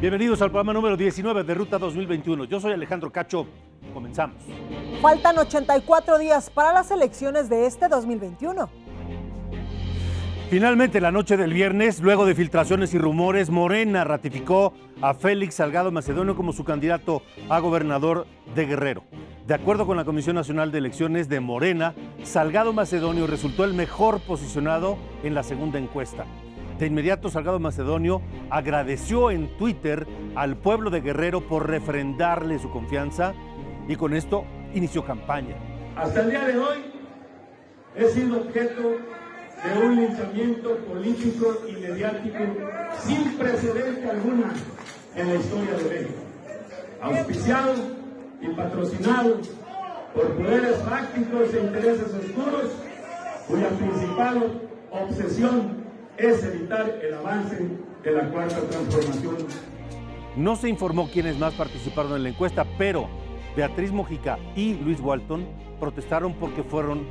Bienvenidos al programa número 19 de Ruta 2021. Yo soy Alejandro Cacho. Comenzamos. Faltan 84 días para las elecciones de este 2021. Finalmente, la noche del viernes, luego de filtraciones y rumores, Morena ratificó a Félix Salgado Macedonio como su candidato a gobernador de Guerrero. De acuerdo con la Comisión Nacional de Elecciones de Morena, Salgado Macedonio resultó el mejor posicionado en la segunda encuesta. De inmediato, Salgado Macedonio agradeció en Twitter al pueblo de Guerrero por refrendarle su confianza y con esto inició campaña. Hasta el día de hoy he sido objeto de un linchamiento político y mediático sin precedente alguno en la historia de México, auspiciado y patrocinado por poderes fácticos e intereses oscuros, cuya principal obsesión es evitar el avance de la cuarta transformación. No se informó quiénes más participaron en la encuesta, pero Beatriz Mojica y Luis Walton protestaron porque fueron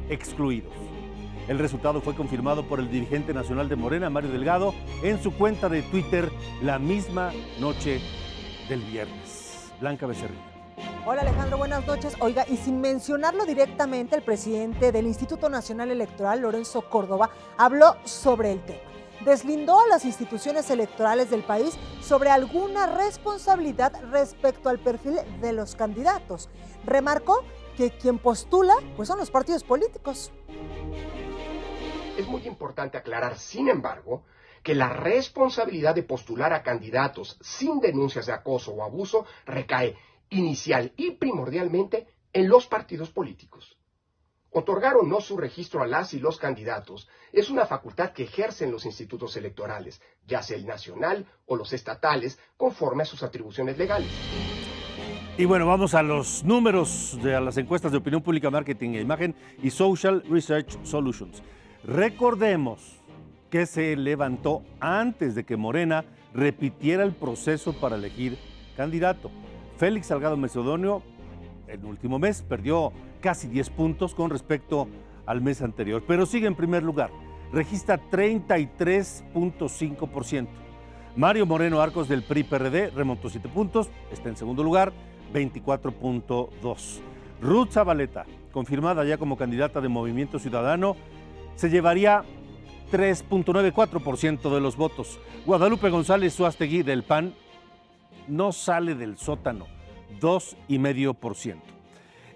excluidos. El resultado fue confirmado por el dirigente nacional de Morena, Mario Delgado, en su cuenta de Twitter la misma noche del viernes. Blanca Becerril. Hola Alejandro, buenas noches. Oiga, y sin mencionarlo directamente, el presidente del Instituto Nacional Electoral, Lorenzo Córdoba, habló sobre el tema. Deslindó a las instituciones electorales del país sobre alguna responsabilidad respecto al perfil de los candidatos. Remarcó que quien postula pues son los partidos políticos. Es muy importante aclarar, sin embargo, que la responsabilidad de postular a candidatos sin denuncias de acoso o abuso recae inicial y primordialmente en los partidos políticos. Otorgar o no su registro a las y los candidatos es una facultad que ejercen los institutos electorales, ya sea el nacional o los estatales, conforme a sus atribuciones legales. Y bueno, vamos a los números de las encuestas de opinión pública, marketing e imagen y Social Research Solutions. Recordemos que se levantó antes de que Morena repitiera el proceso para elegir candidato. Félix Salgado Macedonio, el último mes, perdió casi 10 puntos con respecto al mes anterior, pero sigue en primer lugar, registra 33.5%. Mario Moreno Arcos del PRI-PRD remontó 7 puntos, está en segundo lugar, 24.2. Ruth Zabaleta, confirmada ya como candidata de Movimiento Ciudadano, se llevaría 3.94% de los votos. Guadalupe González Suástegui del PAN no sale del sótano, 2,5%.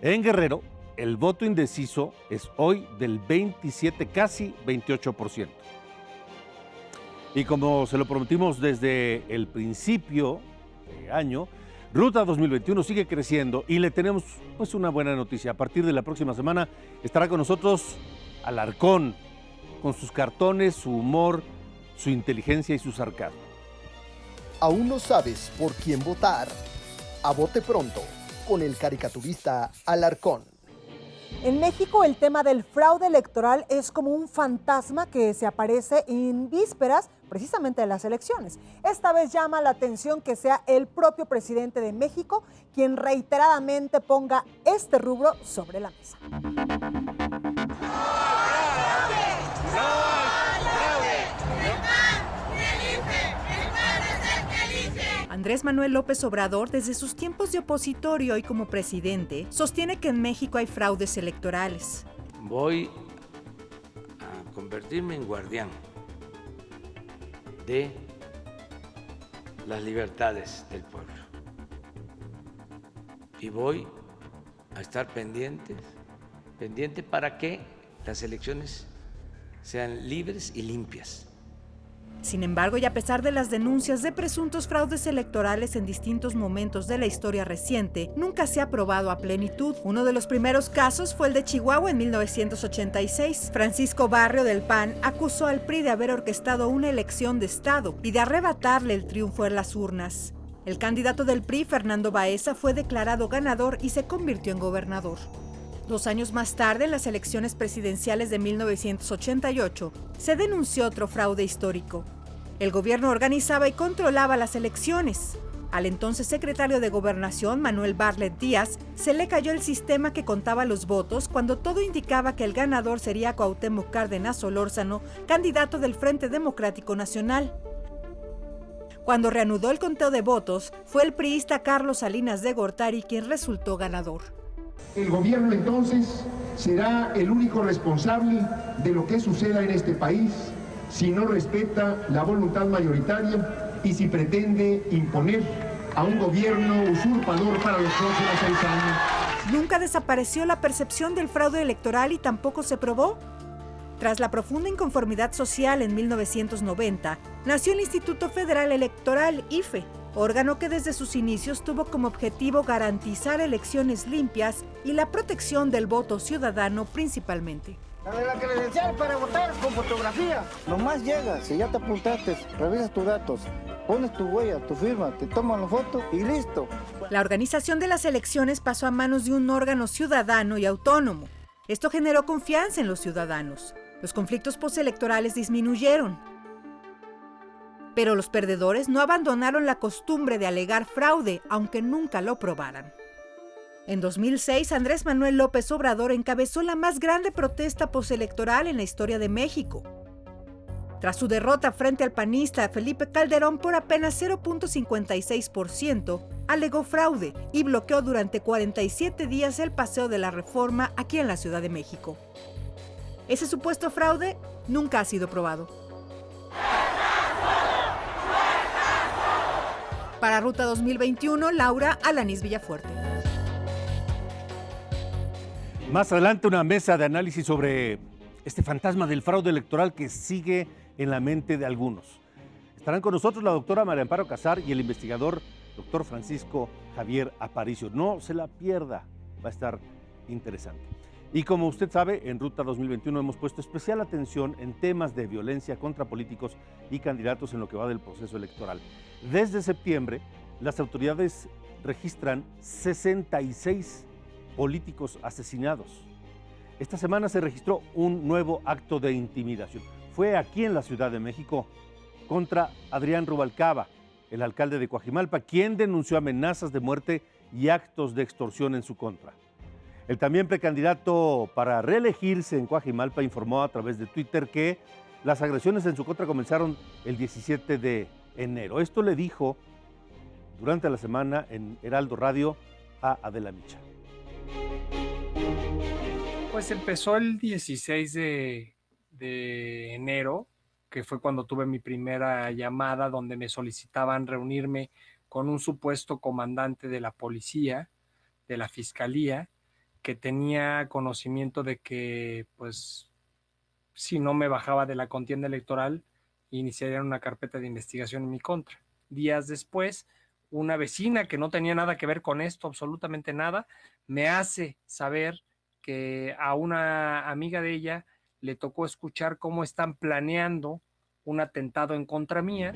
En Guerrero, el voto indeciso es hoy del 27, casi 28%. Y como se lo prometimos desde el principio de año, Ruta 2021 sigue creciendo y le tenemos pues una buena noticia. A partir de la próxima semana estará con nosotros Alarcón, con sus cartones, su humor, su inteligencia y su sarcasmo. ¿Aún no sabes por quién votar? A Vote Pronto, con el caricaturista Alarcón. En México, el tema del fraude electoral es como un fantasma que se aparece en vísperas precisamente de las elecciones. Esta vez llama la atención que sea el propio presidente de México quien reiteradamente ponga este rubro sobre la mesa. Andrés Manuel López Obrador, desde sus tiempos de opositor y hoy como presidente, sostiene que en México hay fraudes electorales. Voy a convertirme en guardián de las libertades del pueblo. Y voy a estar pendiente para que las elecciones sean libres y limpias. Sin embargo, y a pesar de las denuncias de presuntos fraudes electorales en distintos momentos de la historia reciente, nunca se ha probado a plenitud. Uno de los primeros casos fue el de Chihuahua en 1986. Francisco Barrio del PAN acusó al PRI de haber orquestado una elección de Estado y de arrebatarle el triunfo en las urnas. El candidato del PRI, Fernando Baeza, fue declarado ganador y se convirtió en gobernador. 2 años más tarde, en las elecciones presidenciales de 1988, se denunció otro fraude histórico. El gobierno organizaba y controlaba las elecciones. Al entonces secretario de Gobernación, Manuel Bartlett Díaz, se le cayó el sistema que contaba los votos cuando todo indicaba que el ganador sería Cuauhtémoc Cárdenas Solórzano, candidato del Frente Democrático Nacional. Cuando reanudó el conteo de votos, fue el priista Carlos Salinas de Gortari quien resultó ganador. El gobierno entonces será el único responsable de lo que suceda en este país si no respeta la voluntad mayoritaria y si pretende imponer a un gobierno usurpador para los próximos 6 años. Nunca desapareció la percepción del fraude electoral y tampoco se probó. Tras la profunda inconformidad social en 1990, nació el Instituto Federal Electoral, IFE, órgano que desde sus inicios tuvo como objetivo garantizar elecciones limpias y la protección del voto ciudadano principalmente. La credencial para votar con fotografía. Nomás llegas, si ya te apuntaste, revisas tus datos, pones tu huella, tu firma, te toman la foto y listo. La organización de las elecciones pasó a manos de un órgano ciudadano y autónomo. Esto generó confianza en los ciudadanos. Los conflictos postelectorales disminuyeron. Pero los perdedores no abandonaron la costumbre de alegar fraude, aunque nunca lo probaran. En 2006, Andrés Manuel López Obrador encabezó la más grande protesta postelectoral en la historia de México. Tras su derrota frente al panista Felipe Calderón por apenas 0.56%, alegó fraude y bloqueó durante 47 días el Paseo de la Reforma aquí en la Ciudad de México. Ese supuesto fraude nunca ha sido probado. Para Ruta 2021, Laura Alanís Villafuerte. Más adelante una mesa de análisis sobre este fantasma del fraude electoral que sigue en la mente de algunos. Estarán con nosotros la doctora María Amparo Casar y el investigador doctor Francisco Javier Aparicio. No se la pierda, va a estar interesante. Y como usted sabe, en Ruta 2021 hemos puesto especial atención en temas de violencia contra políticos y candidatos en lo que va del proceso electoral. Desde septiembre, las autoridades registran 66 políticos asesinados. Esta semana se registró un nuevo acto de intimidación. Fue aquí en la Ciudad de México contra Adrián Rubalcaba, el alcalde de Coajimalpa, quien denunció amenazas de muerte y actos de extorsión en su contra. El también precandidato para reelegirse en Coajimalpa informó a través de Twitter que las agresiones en su contra comenzaron el 17 de enero. Esto le dijo durante la semana en Heraldo Radio a Adela Micha. Pues empezó el 16 de enero, que fue cuando tuve mi primera llamada donde me solicitaban reunirme con un supuesto comandante de la policía, de la fiscalía, que tenía conocimiento de que, pues, si no me bajaba de la contienda electoral, iniciarían una carpeta de investigación en mi contra. Días después, una vecina que no tenía nada que ver con esto, absolutamente nada, me hace saber que a una amiga de ella le tocó escuchar cómo están planeando un atentado en contra mía.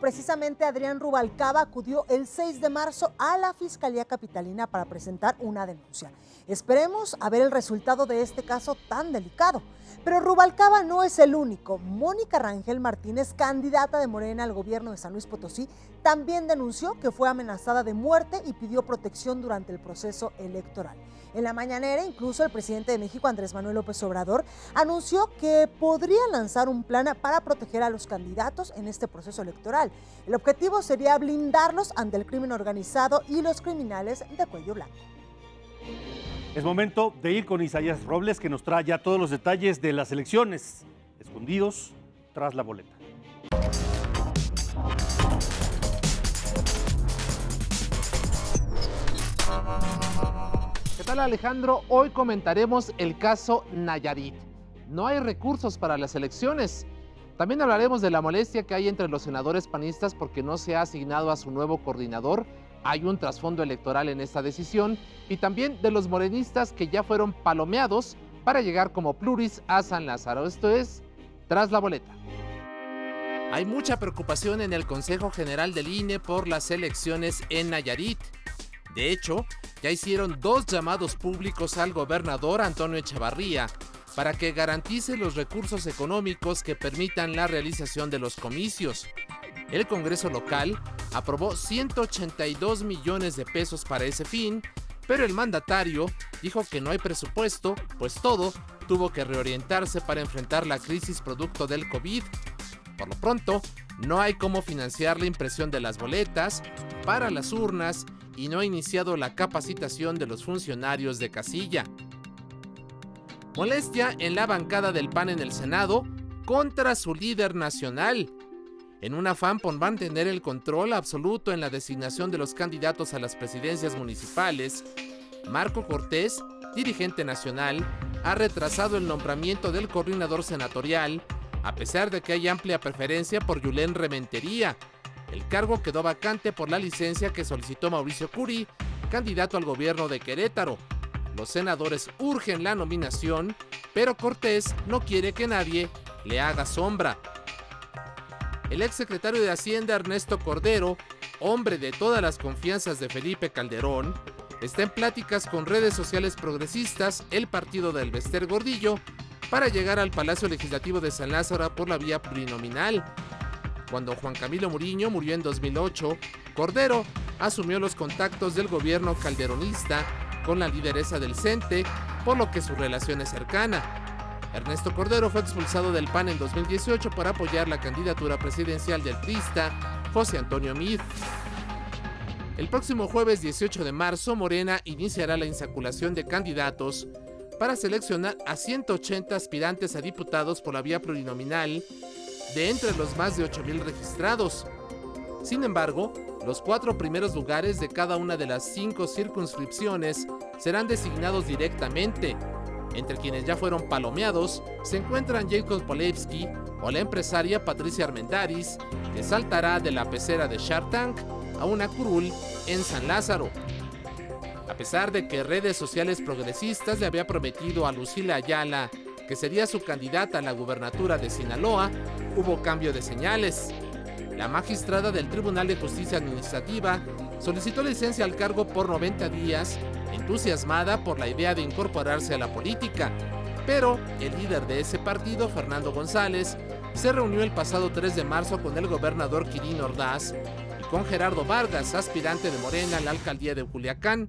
Precisamente Adrián Rubalcaba acudió el 6 de marzo a la Fiscalía Capitalina para presentar una denuncia. Esperemos a ver el resultado de este caso tan delicado. Pero Rubalcaba no es el único. Mónica Rangel Martínez, candidata de Morena al gobierno de San Luis Potosí, también denunció que fue amenazada de muerte y pidió protección durante el proceso electoral. En la mañanera, incluso el presidente de México, Andrés Manuel López Obrador, anunció que podría lanzar un plan para proteger a los candidatos en este proceso electoral. El objetivo sería blindarlos ante el crimen organizado y los criminales de cuello blanco. Es momento de ir con Isaías Robles, que nos trae ya todos los detalles de las elecciones, escondidos tras la boleta. ¿Qué tal, Alejandro? Hoy comentaremos el caso Nayarit. No hay recursos para las elecciones. También hablaremos de la molestia que hay entre los senadores panistas porque no se ha asignado a su nuevo coordinador. Hay un trasfondo electoral en esta decisión. Y también de los morenistas que ya fueron palomeados para llegar como pluris a San Lázaro. Esto es Tras la Boleta. Hay mucha preocupación en el Consejo General del INE por las elecciones en Nayarit. De hecho, ya hicieron 2 llamados públicos al gobernador Antonio Echevarría para que garantice los recursos económicos que permitan la realización de los comicios. El Congreso local aprobó 182 millones de pesos para ese fin, pero el mandatario dijo que no hay presupuesto, pues todo tuvo que reorientarse para enfrentar la crisis producto del COVID. Por lo pronto, no hay cómo financiar la impresión de las boletas para las urnas y no ha iniciado la capacitación de los funcionarios de casilla. Molestia en la bancada del PAN en el Senado contra su líder nacional, en un afán por mantener el control absoluto en la designación de los candidatos a las presidencias municipales. Marco Cortés, dirigente nacional, ha retrasado el nombramiento del coordinador senatorial, a pesar de que hay amplia preferencia por Yulén Rementería. El cargo quedó vacante por la licencia que solicitó Mauricio Curi, candidato al gobierno de Querétaro. Los senadores urgen la nominación, pero Cortés no quiere que nadie le haga sombra. El exsecretario de Hacienda Ernesto Cordero, hombre de todas las confianzas de Felipe Calderón, está en pláticas con redes sociales progresistas, el partido del Bester Gordillo, para llegar al Palacio Legislativo de San Lázaro por la vía plurinominal. Cuando Juan Camilo Muriño murió en 2008, Cordero asumió los contactos del gobierno calderonista con la lideresa del CENTE, por lo que su relación es cercana. Ernesto Cordero fue expulsado del PAN en 2018 por apoyar la candidatura presidencial del priista José Antonio Meade. El próximo jueves 18 de marzo, Morena iniciará la insaculación de candidatos para seleccionar a 180 aspirantes a diputados por la vía plurinominal de entre los más de 8,000 registrados. Sin embargo, los 4 primeros lugares de cada una de las 5 circunscripciones serán designados directamente. Entre quienes ya fueron palomeados se encuentran Jacob Polewski o la empresaria Patricia Armendáriz, que saltará de la pecera de Shark Tank a una curul en San Lázaro. A pesar de que redes sociales progresistas le había prometido a Lucila Ayala que sería su candidata a la gubernatura de Sinaloa, hubo cambio de señales. La magistrada del Tribunal de Justicia Administrativa solicitó licencia al cargo por 90 días, entusiasmada por la idea de incorporarse a la política. Pero el líder de ese partido, Fernando González, se reunió el pasado 3 de marzo con el gobernador Quirino Ordaz y con Gerardo Vargas, aspirante de Morena a la alcaldía de Culiacán.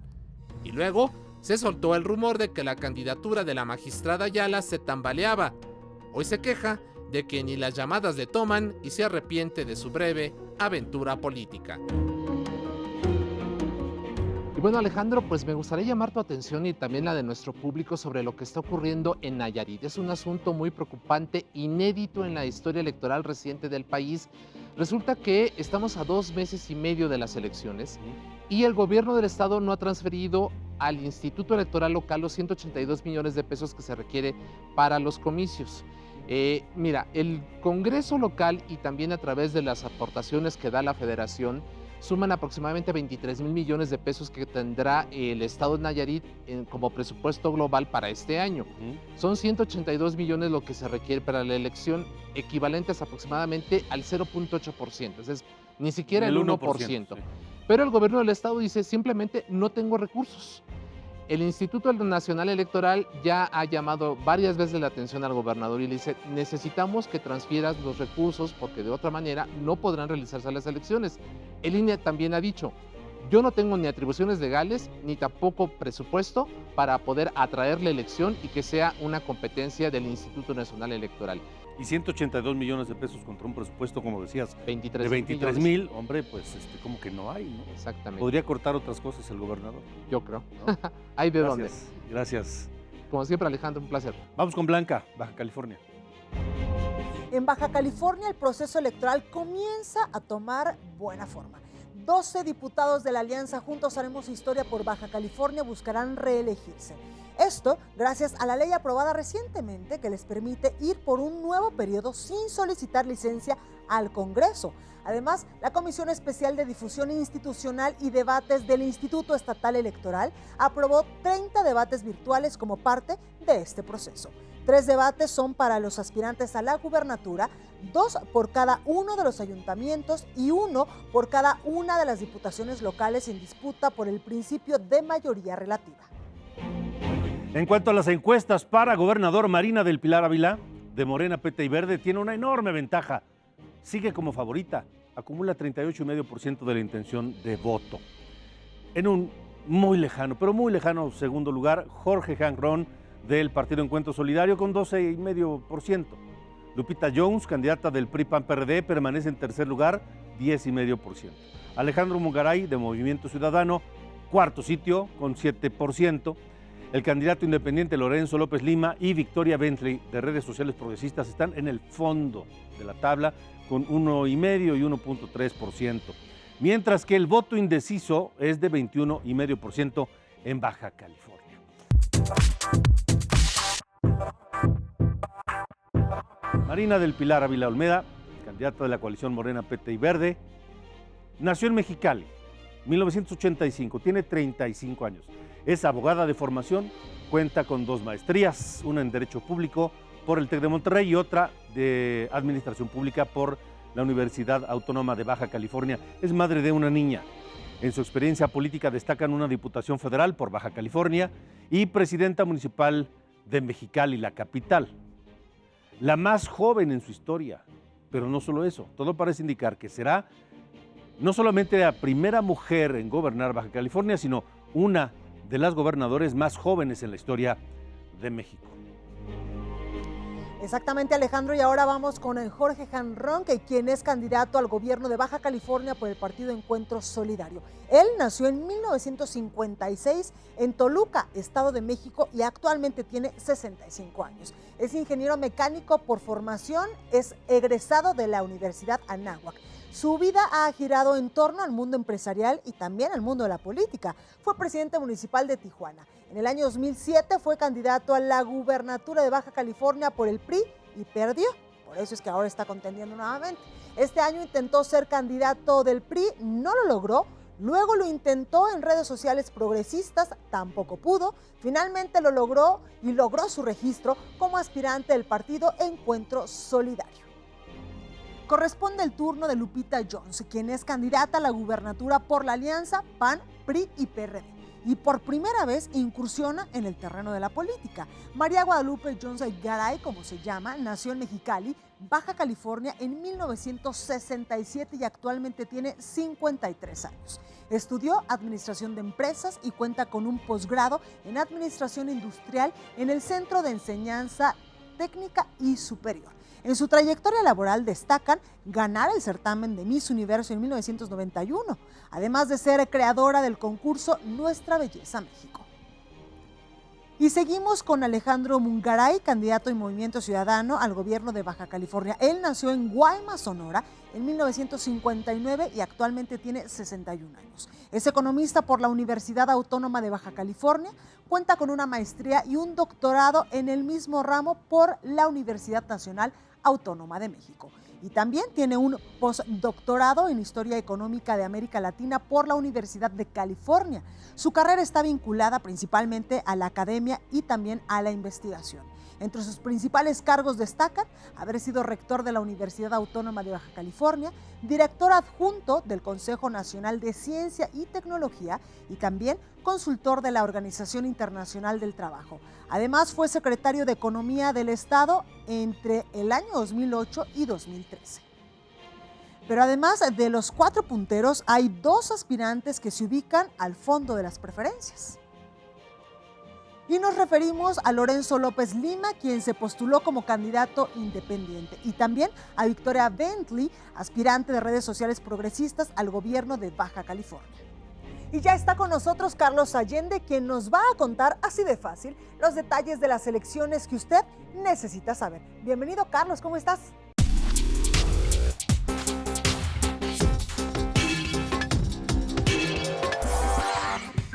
Y luego se soltó el rumor de que la candidatura de la magistrada Ayala se tambaleaba. Hoy se queja de que ni las llamadas le toman y se arrepiente de su breve aventura política. Y bueno, Alejandro, pues me gustaría llamar tu atención y también la de nuestro público sobre lo que está ocurriendo en Nayarit. Es un asunto muy preocupante, inédito en la historia electoral reciente del país. Resulta que estamos a 2 meses y medio de las elecciones y el gobierno del estado no ha transferido al Instituto Electoral Local los 182 millones de pesos que se requiere para los comicios. Mira, el Congreso local y también a través de las aportaciones que da la Federación suman aproximadamente 23,000 millones de pesos que tendrá el estado de Nayarit como presupuesto global para este año. Son 182 millones lo que se requiere para la elección, equivalentes aproximadamente al 0.8%, es ni siquiera el 1%. Sí. Pero el gobierno del estado dice simplemente no tengo recursos. El Instituto Nacional Electoral ya ha llamado varias veces la atención al gobernador y le dice necesitamos que transfieras los recursos porque de otra manera no podrán realizarse las elecciones. El INE también ha dicho, yo no tengo ni atribuciones legales ni tampoco presupuesto para poder atraer la elección y que sea una competencia del Instituto Nacional Electoral. Y 182 millones de pesos contra un presupuesto, como decías, 23 de 23,000, hombre, pues como que no hay, ¿no? Exactamente. ¿Podría cortar otras cosas el gobernador? Yo creo. ¿No? Hay de dónde. Gracias. Como siempre, Alejandro, un placer. Vamos con Blanca, Baja California. En Baja California el proceso electoral comienza a tomar buena forma. 12 diputados de la Alianza Juntos Haremos Historia por Baja California buscarán reelegirse. Esto gracias a la ley aprobada recientemente que les permite ir por un nuevo periodo sin solicitar licencia al Congreso. Además, la Comisión Especial de Difusión Institucional y Debates del Instituto Estatal Electoral aprobó 30 debates virtuales como parte de este proceso. 3 debates son para los aspirantes a la gubernatura, 2 por cada uno de los ayuntamientos y 1 por cada una de las diputaciones locales en disputa por el principio de mayoría relativa. En cuanto a las encuestas para gobernador, Marina del Pilar Ávila, de Morena, PT y Verde, tiene una enorme ventaja. Sigue como favorita, acumula 38,5% de la intención de voto. En un muy lejano, pero muy lejano segundo lugar, Jorge Jangrón, del Partido Encuentro Solidario, con 12,5%. Lupita Jones, candidata del PRI-PAN-PRD, permanece en tercer lugar, 10,5%. Alejandro Mungaray, de Movimiento Ciudadano, cuarto sitio, con 7%. El candidato independiente Lorenzo López Lima y Victoria Bentley, de Redes Sociales Progresistas, están en el fondo de la tabla, con 1,5% y 1,3%. Mientras que el voto indeciso es de 21,5% en Baja California. Marina del Pilar Ávila Olmeda, candidata de la coalición Morena, PT y Verde, nació en Mexicali, 1985, tiene 35 años. Es abogada de formación, cuenta con 2 maestrías, una en Derecho Público por el TEC de Monterrey y otra de Administración Pública por la Universidad Autónoma de Baja California. Es madre de una niña. En su experiencia política destacan una diputación federal por Baja California y presidenta municipal de Mexicali, la capital. La más joven en su historia, pero no solo eso, todo parece indicar que será no solamente la primera mujer en gobernar Baja California, sino una de las gobernadoras más jóvenes en la historia de México. Exactamente, Alejandro, y ahora vamos con el Jorge Hanronque, quien es candidato al gobierno de Baja California por el partido Encuentro Solidario. Él nació en 1956 en Toluca, Estado de México, y actualmente tiene 65 años. Es ingeniero mecánico por formación, es egresado de la Universidad Anáhuac. Su vida ha girado en torno al mundo empresarial y también al mundo de la política. Fue presidente municipal de Tijuana. En el año 2007 fue candidato a la gubernatura de Baja California por el PRI y perdió. Por eso es que ahora está contendiendo nuevamente. Este año intentó ser candidato del PRI, no lo logró. Luego lo intentó en redes sociales progresistas, tampoco pudo. Finalmente lo logró y logró su registro como aspirante del partido Encuentro Solidario. Corresponde el turno de Lupita Jones, quien es candidata a la gubernatura por la alianza PAN, PRI y PRD. Y por primera vez incursiona en el terreno de la política. María Guadalupe Jones Garay, como se llama, nació en Mexicali, Baja California, en 1967 y actualmente tiene 53 años. Estudió Administración de Empresas y cuenta con un posgrado en Administración Industrial en el Centro de Enseñanza Técnica y Superior. En su trayectoria laboral destacan ganar el certamen de Miss Universo en 1991, además de ser creadora del concurso Nuestra Belleza México. Y seguimos con Alejandro Mungaray, candidato en Movimiento Ciudadano al gobierno de Baja California. Él nació en Guaymas, Sonora, en 1959 y actualmente tiene 61 años. Es economista por la Universidad Autónoma de Baja California, cuenta con una maestría y un doctorado en el mismo ramo por la Universidad Nacional Autónoma de México. Y también tiene un postdoctorado en Historia Económica de América Latina por la Universidad de California. Su carrera está vinculada principalmente a la academia y también a la investigación. Entre sus principales cargos destacan haber sido rector de la Universidad Autónoma de Baja California, director adjunto del Consejo Nacional de Ciencia y Tecnología y también consultor de la Organización Internacional del Trabajo. Además, fue secretario de Economía del Estado entre el año 2008 y 2013. Pero además de los 4 punteros, hay 2 aspirantes que se ubican al fondo de las preferencias. Y nos referimos a Lorenzo López Lima, quien se postuló como candidato independiente, y también a Victoria Bentley, aspirante de Redes Sociales Progresistas al gobierno de Baja California. Y ya está con nosotros Carlos Allende, quien nos va a contar así de fácil los detalles de las elecciones que usted necesita saber. Bienvenido, Carlos, ¿cómo estás?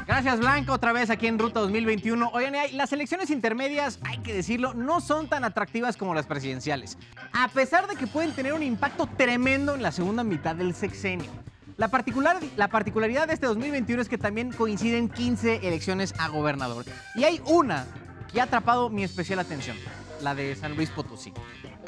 Gracias, Blanca, otra vez aquí en Ruta 2021. Oigan, las elecciones intermedias, hay que decirlo, no son tan atractivas como las presidenciales, a pesar de que pueden tener un impacto tremendo en la segunda mitad del sexenio. La particularidad de este 2021 es que también coinciden 15 elecciones a gobernador. Y hay una que ha atrapado mi especial atención, la de San Luis Potosí.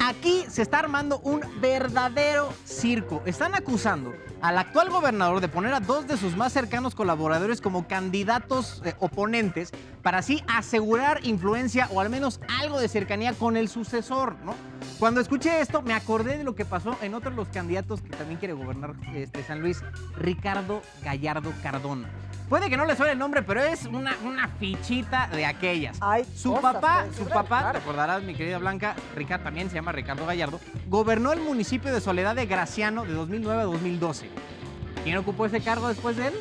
Aquí se está armando un verdadero circo. Están acusando al actual gobernador de poner a 2 de sus más cercanos colaboradores como candidatos oponentes para así asegurar influencia o al menos algo de cercanía con el sucesor, ¿no? Cuando escuché esto, me acordé de lo que pasó en otro de los candidatos que también quiere gobernar San Luis, Ricardo Gallardo Cardona. Puede que no le suene el nombre, pero es una fichita de aquellas. Hay Su cosas, papá, puede su ser, papá, claro. te acordarás, mi querida Blanca, Ricardo, también se llama Ricardo Gallardo, gobernó el municipio de Soledad de Graciano de 2009 a 2012. ¿Quién ocupó ese cargo después de él?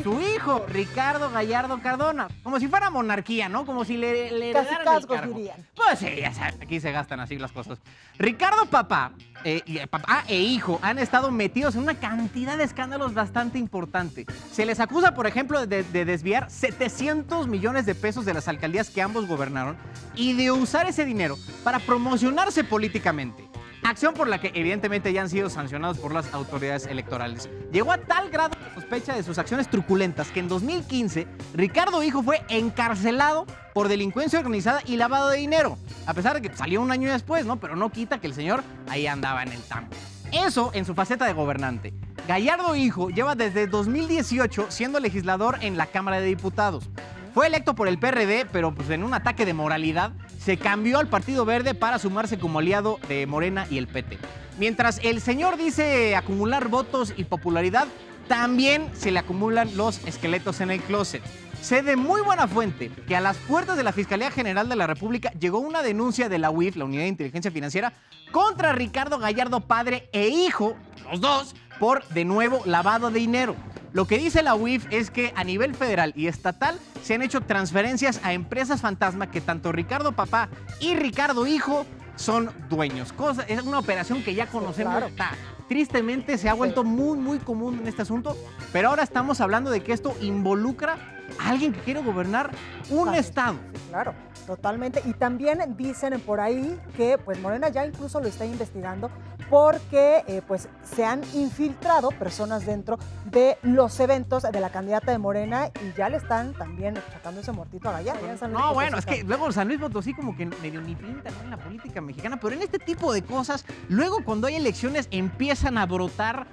Su hijo, Ricardo Gallardo Cardona. Como si fuera monarquía, ¿no? Como si le heredaran el cargo. Dirían. Pues sí, ya sabes, aquí se gastan así las cosas. Ricardo papá e hijo han estado metidos en una cantidad de escándalos bastante importante. Se les acusa, por ejemplo, de desviar 700 millones de pesos de las alcaldías que ambos gobernaron y de usar ese dinero para promocionarse políticamente. Acción por la que evidentemente ya han sido sancionados por las autoridades electorales. Llegó a tal grado la sospecha de sus acciones truculentas que en 2015 Ricardo Hijo fue encarcelado por delincuencia organizada y lavado de dinero. A pesar de que salió un año después, ¿no? Pero no quita que el señor ahí andaba en el tambo. Eso en su faceta de gobernante. Gallardo Hijo lleva desde 2018 siendo legislador en la Cámara de Diputados. Fue electo por el PRD, pero pues en un ataque de moralidad se cambió al Partido Verde para sumarse como aliado de Morena y el PT. Mientras el señor dice acumular votos y popularidad, también se le acumulan los esqueletos en el closet. Sé de muy buena fuente que a las puertas de la Fiscalía General de la República llegó una denuncia de la UIF, la Unidad de Inteligencia Financiera, contra Ricardo Gallardo padre e hijo, los dos, por, de nuevo, lavado de dinero. Lo que dice la UIF es que a nivel federal y estatal se han hecho transferencias a empresas fantasma que tanto Ricardo papá y Ricardo hijo son dueños. Es una operación que ya conocemos. Claro. Tristemente se ha vuelto muy, muy común en este asunto, pero ahora estamos hablando de que esto involucra a alguien que quiere gobernar un estado. Sí, claro, totalmente. Y también dicen por ahí que pues Morena ya incluso lo está investigando porque pues se han infiltrado personas dentro de los eventos de la candidata de Morena y ya le están también sacando ese muertito a Gallardo. No, bueno, es que luego San Luis Potosí como que medio ni pinta, ¿no?, en la política mexicana, pero en este tipo de cosas, luego cuando hay elecciones empiezan a brotar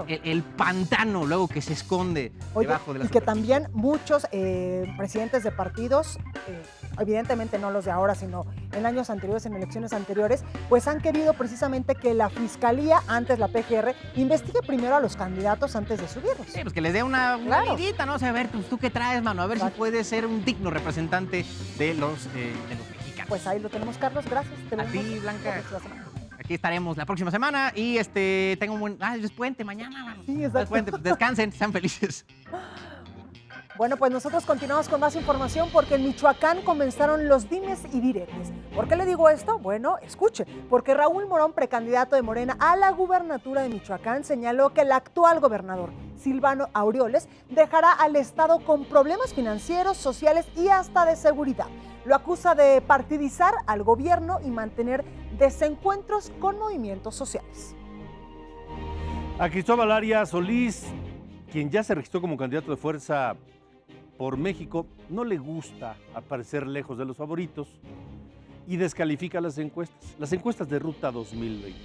el pantano luego que se esconde debajo de las y que también muchos presidentes de partidos, evidentemente no los de ahora, sino en años anteriores, en elecciones anteriores, pues han querido precisamente que la Fiscalía, antes la PGR, investigue primero a los candidatos antes de subirlos. Sí, pues que les dé una medidita, ¿no? O sea, a ver, ¿tú qué traes, mano? A ver si puedes ser un digno representante de los mexicanos. Pues ahí lo tenemos, Carlos, gracias. A ti, Blanca. Aquí estaremos la próxima semana y tengo un buen... es puente mañana, mano. Sí, exacto. Es puente, descansen, sean felices. Bueno, pues nosotros continuamos con más información porque en Michoacán comenzaron los dimes y diretes. ¿Por qué le digo esto? Bueno, escuche, porque Raúl Morón, precandidato de Morena a la gubernatura de Michoacán, señaló que el actual gobernador, Silvano Aureoles, dejará al estado con problemas financieros, sociales y hasta de seguridad. Lo acusa de partidizar al gobierno y mantener desencuentros con movimientos sociales. A Cristóbal Arias Solís, quien ya se registró como candidato de Fuerza por México, no le gusta aparecer lejos de los favoritos y descalifica las encuestas de Ruta 2021.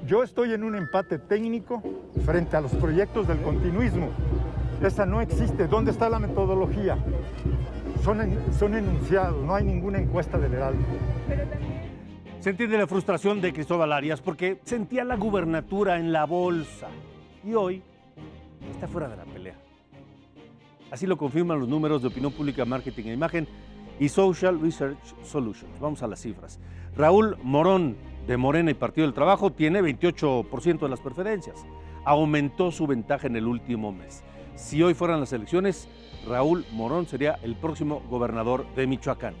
Yo estoy en un empate técnico frente a los proyectos del continuismo. Esa no existe. ¿Dónde está la metodología? Son enunciados, no hay ninguna encuesta del Heraldo. Se entiende la frustración de Cristóbal Arias porque sentía la gubernatura en la bolsa y hoy está fuera de la pelea. Así lo confirman los números de Opinión Pública, Marketing e Imagen y Social Research Solutions. Vamos a las cifras. Raúl Morón, de Morena y Partido del Trabajo, tiene 28% de las preferencias. Aumentó su ventaja en el último mes. Si hoy fueran las elecciones, Raúl Morón sería el próximo gobernador de Michoacán.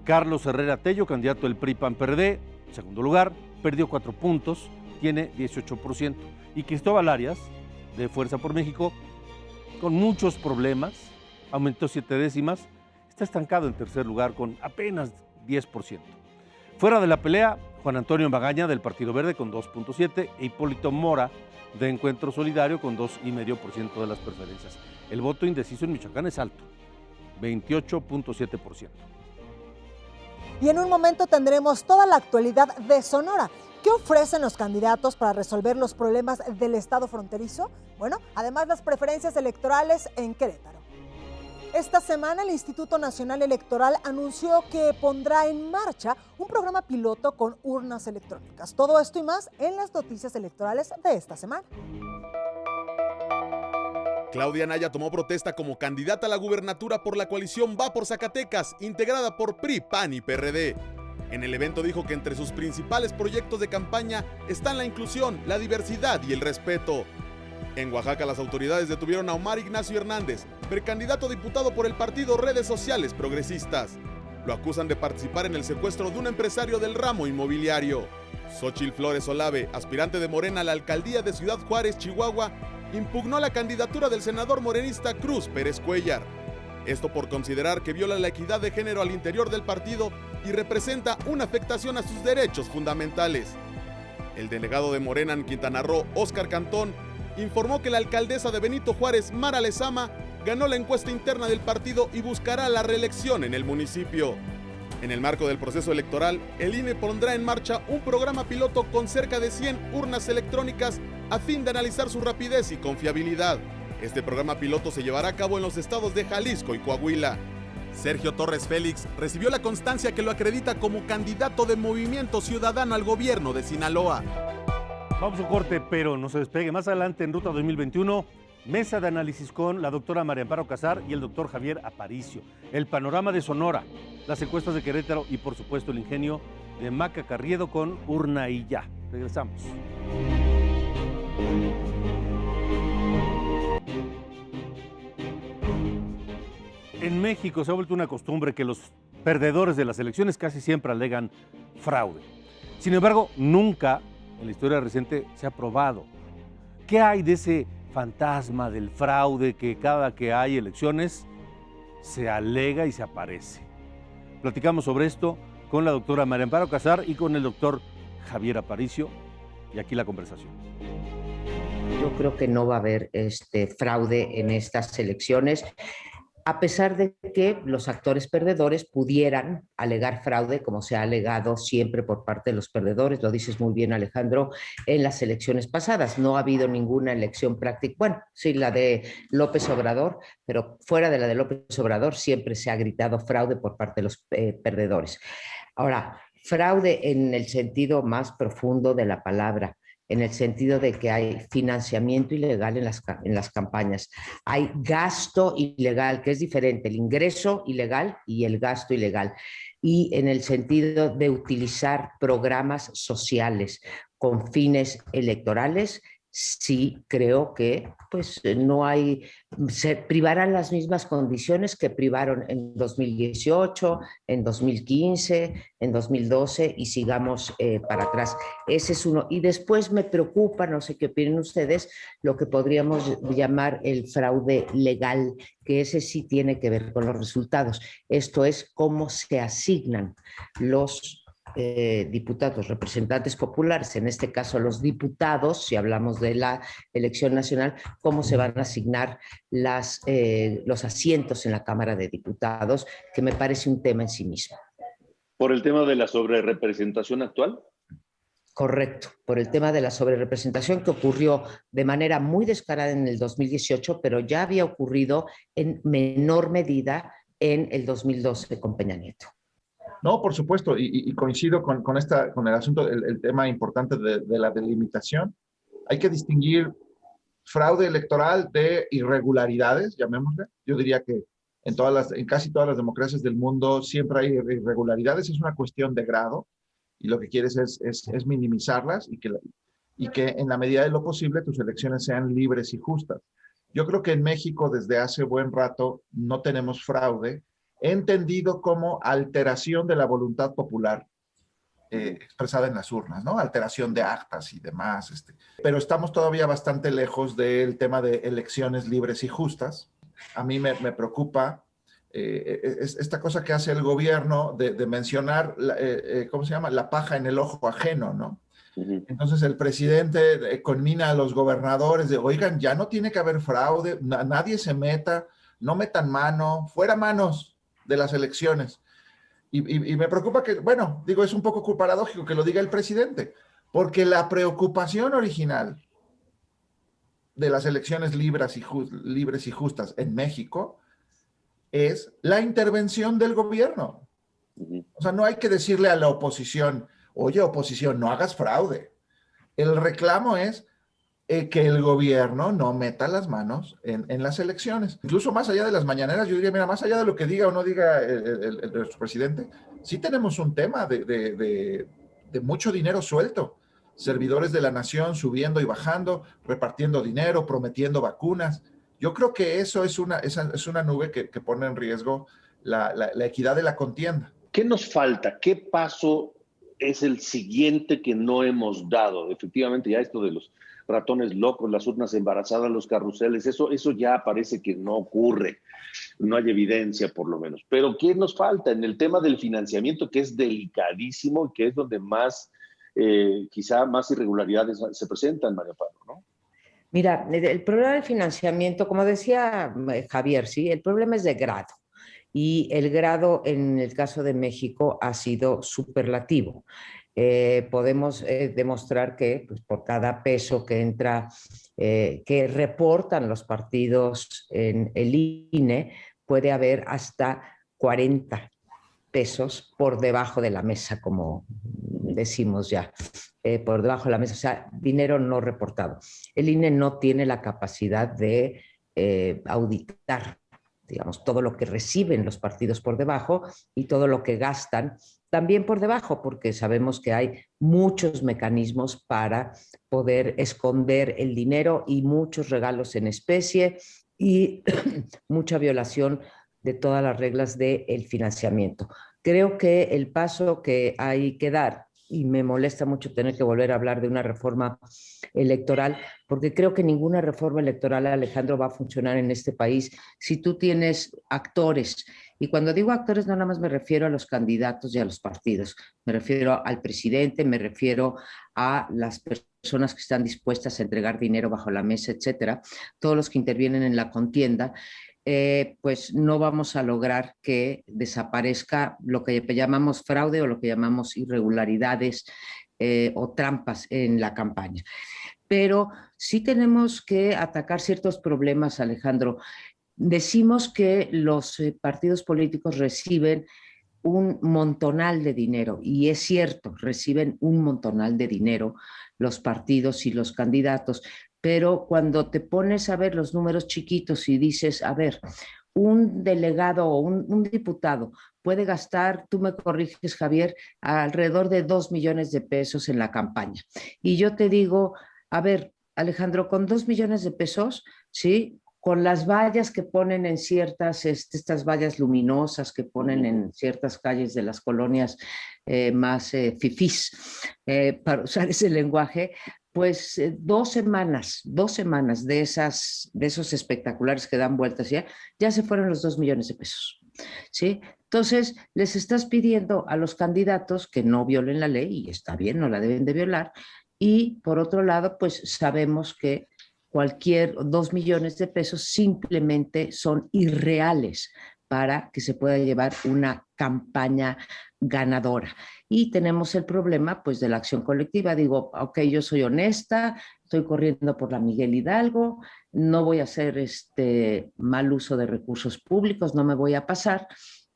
Carlos Herrera Tello, candidato del PRI-PAN-PRD, segundo lugar, perdió 4 puntos, tiene 18%. Y Cristóbal Arias, de Fuerza por México, con muchos problemas, aumentó 7 décimas, está estancado en tercer lugar con apenas 10%. Fuera de la pelea, Juan Antonio Magaña del Partido Verde con 2.7% e Hipólito Mora de Encuentro Solidario con 2,5% de las preferencias. El voto indeciso en Michoacán es alto, 28.7%. Y en un momento tendremos toda la actualidad de Sonora. ¿Qué ofrecen los candidatos para resolver los problemas del estado fronterizo? Bueno, además las preferencias electorales en Querétaro. Esta semana el Instituto Nacional Electoral anunció que pondrá en marcha un programa piloto con urnas electrónicas. Todo esto y más en las noticias electorales de esta semana. Claudia Naya tomó protesta como candidata a la gubernatura por la coalición Va por Zacatecas, integrada por PRI, PAN y PRD. En el evento dijo que entre sus principales proyectos de campaña están la inclusión, la diversidad y el respeto. En Oaxaca, las autoridades detuvieron a Omar Ignacio Hernández, precandidato a diputado por el partido Redes Sociales Progresistas. Lo acusan de participar en el secuestro de un empresario del ramo inmobiliario. Xóchitl Flores Olave, aspirante de Morena a la alcaldía de Ciudad Juárez, Chihuahua, impugnó la candidatura del senador morenista Cruz Pérez Cuéllar. Esto por considerar que viola la equidad de género al interior del partido y representa una afectación a sus derechos fundamentales. El delegado de Morena en Quintana Roo, Óscar Cantón, informó que la alcaldesa de Benito Juárez, Mara Lezama, ganó la encuesta interna del partido y buscará la reelección en el municipio. En el marco del proceso electoral, el INE pondrá en marcha un programa piloto con cerca de 100 urnas electrónicas a fin de analizar su rapidez y confiabilidad. Este programa piloto se llevará a cabo en los estados de Jalisco y Coahuila. Sergio Torres Félix recibió la constancia que lo acredita como candidato de Movimiento Ciudadano al gobierno de Sinaloa. Vamos a un corte, pero no se despegue. Más adelante en Ruta 2021, mesa de análisis con la doctora María Amparo Casar y el doctor Javier Aparicio. El panorama de Sonora, las encuestas de Querétaro y, por supuesto, el ingenio de Maca Carriedo con Urna y Ya. Regresamos. En México se ha vuelto una costumbre que los perdedores de las elecciones casi siempre alegan fraude. Sin embargo, nunca en la historia reciente se ha probado. ¿Qué hay de ese fantasma del fraude que cada que hay elecciones se alega y se aparece? Platicamos sobre esto con la doctora María Amparo Casar y con el doctor Javier Aparicio, y aquí la conversación. Yo creo que no va a haber fraude en estas elecciones, a pesar de que los actores perdedores pudieran alegar fraude, como se ha alegado siempre por parte de los perdedores, lo dices muy bien, Alejandro, en las elecciones pasadas. No ha habido ninguna elección práctica, bueno, sí, la de López Obrador, pero fuera de la de López Obrador siempre se ha gritado fraude por parte de los perdedores. Ahora, fraude en el sentido más profundo de la palabra, en el sentido de que hay financiamiento ilegal en las campañas. Hay gasto ilegal, que es diferente, el ingreso ilegal y el gasto ilegal. Y en el sentido de utilizar programas sociales con fines electorales, sí creo que pues no hay, se privarán las mismas condiciones que privaron en 2018, en 2015, en 2012 y sigamos para atrás. Ese es uno. Y después me preocupa, no sé qué opinen ustedes, lo que podríamos llamar el fraude legal, que ese sí tiene que ver con los resultados. Esto es cómo se asignan los diputados, representantes populares, en este caso los diputados, si hablamos de la elección nacional, cómo se van a asignar los asientos en la Cámara de Diputados, que me parece un tema en sí mismo. ¿Por el tema de la sobrerepresentación actual? Correcto, por el tema de la sobrerepresentación que ocurrió de manera muy descarada en el 2018, pero ya había ocurrido en menor medida en el 2012 con Peña Nieto. No, por supuesto, y coincido con el asunto, el tema importante de la delimitación. Hay que distinguir fraude electoral de irregularidades, llamémosle. Yo diría que en casi todas las democracias del mundo siempre hay irregularidades, es una cuestión de grado, y lo que quieres es minimizarlas y que en la medida de lo posible tus elecciones sean libres y justas. Yo creo que en México desde hace buen rato no tenemos fraude, entendido como alteración de la voluntad popular expresada en las urnas, ¿no? Alteración de actas y demás. Pero estamos todavía bastante lejos del tema de elecciones libres y justas. A mí me preocupa esta cosa que hace el gobierno de mencionar, ¿cómo se llama? La paja en el ojo ajeno, ¿no? Entonces el presidente conmina a los gobernadores de, oigan, ya no tiene que haber fraude, nadie se meta, no metan mano, fuera manos de las elecciones. Y me preocupa que, bueno, digo, es un poco paradójico que lo diga el presidente, porque la preocupación original de las elecciones libres y justas en México es la intervención del gobierno. O sea, no hay que decirle a la oposición, oye, oposición, no hagas fraude. El reclamo es, que el gobierno no meta las manos en las elecciones. Incluso más allá de las mañaneras, yo diría, mira, más allá de lo que diga o no diga nuestro presidente, sí tenemos un tema de mucho dinero suelto. Servidores de la nación subiendo y bajando, repartiendo dinero, prometiendo vacunas. Yo creo que eso es una nube que pone en riesgo la equidad de la contienda. ¿Qué nos falta? ¿Qué paso es el siguiente que no hemos dado? Efectivamente, ya esto de los ratones locos, las urnas embarazadas, los carruseles, eso ya parece que no ocurre. No hay evidencia, por lo menos. Pero ¿qué nos falta en el tema del financiamiento, que es delicadísimo y que es donde más, quizá más irregularidades se presentan, María Pablo, ¿no? Mira, el problema del financiamiento, como decía Javier, sí, el problema es de grado. Y el grado en el caso de México ha sido superlativo. Podemos demostrar que pues, por cada peso que entra, que reportan los partidos en el INE, puede haber hasta 40 pesos por debajo de la mesa, como decimos ya, por debajo de la mesa, o sea, dinero no reportado. El INE no tiene la capacidad de auditar, digamos, todo lo que reciben los partidos por debajo y todo lo que gastan también por debajo, porque sabemos que hay muchos mecanismos para poder esconder el dinero y muchos regalos en especie y mucha violación de todas las reglas del financiamiento. Creo que el paso que hay que dar, y me molesta mucho tener que volver a hablar de una reforma electoral, porque creo que ninguna reforma electoral, Alejandro, va a funcionar en este país si tú tienes actores. Y cuando digo actores, no nada más me refiero a los candidatos y a los partidos, me refiero al presidente, me refiero a las personas que están dispuestas a entregar dinero bajo la mesa, etcétera, todos los que intervienen en la contienda. Pues no vamos a lograr que desaparezca lo que llamamos fraude o lo que llamamos irregularidades o trampas en la campaña. Pero sí tenemos que atacar ciertos problemas, Alejandro. Decimos que los partidos políticos reciben un montonal de dinero, y es cierto, reciben un montonal de dinero los partidos y los candidatos, pero cuando te pones a ver los números chiquitos y dices, a ver, un delegado o un diputado puede gastar, tú me corriges, Javier, alrededor de 2 millones de pesos en la campaña. Y yo te digo, a ver, Alejandro, con 2 millones de pesos, ¿sí?, con las vallas que ponen en ciertas, estas vallas luminosas que ponen en ciertas calles de las colonias más fifís, para usar ese lenguaje, pues 2 semanas de esos espectaculares que dan vueltas ya se fueron los 2 millones de pesos, ¿sí? Entonces, les estás pidiendo a los candidatos que no violen la ley, y está bien, no la deben de violar, y por otro lado, pues sabemos que cualquier 2 millones de pesos simplemente son irreales para que se pueda llevar una campaña ganadora. Y tenemos el problema pues de la acción colectiva. Digo, ok, yo soy honesta, estoy corriendo por la Miguel Hidalgo, no voy a hacer mal uso de recursos públicos, no me voy a pasar